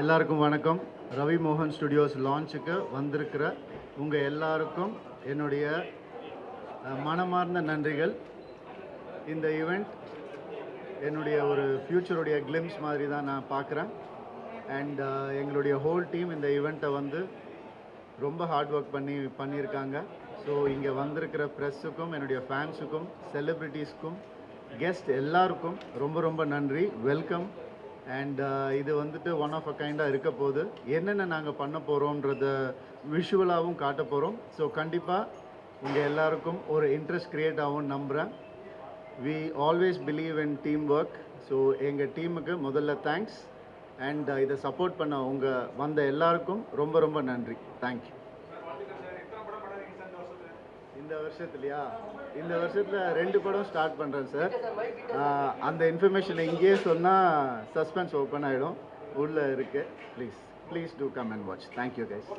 எல்லாருக்கும் வணக்கம். ரவி மோகன் ஸ்டுடியோஸ் லான்ச்சுக்கு வந்திருக்கிற உங்கள் எல்லாருக்கும் என்னுடைய மனமார்ந்த நன்றிகள். இந்த ஈவெண்ட் என்னுடைய ஒரு ஃப்யூச்சருடைய கிளிம்ஸ் மாதிரி தான் நான் பார்க்குறேன். அண்ட் எங்களுடைய ஹோல் டீம் இந்த ஈவெண்ட்டை வந்து ரொம்ப ஹார்ட் ஒர்க் பண்ணியிருக்காங்க. ஸோ இங்கே வந்திருக்கிற ப்ரெஸ்ஸுக்கும் என்னுடைய ஃபேன்ஸுக்கும் செலிப்ரிட்டிஸ்க்கும் கெஸ்ட் எல்லாருக்கும் ரொம்ப ரொம்ப நன்றி. வெல்கம். அண்ட் இது வந்துட்டு ஒன் ஆஃப் அ கைண்டாக இருக்க போது என்னென்ன நாங்கள் பண்ண போகிறோன்றத விஷுவலாகவும் காட்ட போகிறோம். ஸோ கண்டிப்பாக உங்கள் எல்லாருக்கும் ஒரு இன்ட்ரெஸ்ட் க்ரியேட் ஆகும்னு நம்புகிறேன். We always believe in team work. So எங்கள் டீமுக்கு முதல்ல தேங்க்ஸ். அண்ட் இதை சப்போர்ட் பண்ண வந்த எல்லாருக்கும் ரொம்ப ரொம்ப நன்றி. தேங்க்யூ. இந்த வருஷத்தில் 2 படம் ஸ்டார்ட் பண்ணுறேன் சார். அந்த இன்ஃபர்மேஷனை இங்கேயே சொன்னால் சஸ்பென்ஸ் ஓப்பன் ஆகிடும். உள்ளே இருக்குது. Please do come and watch. Thank you guys.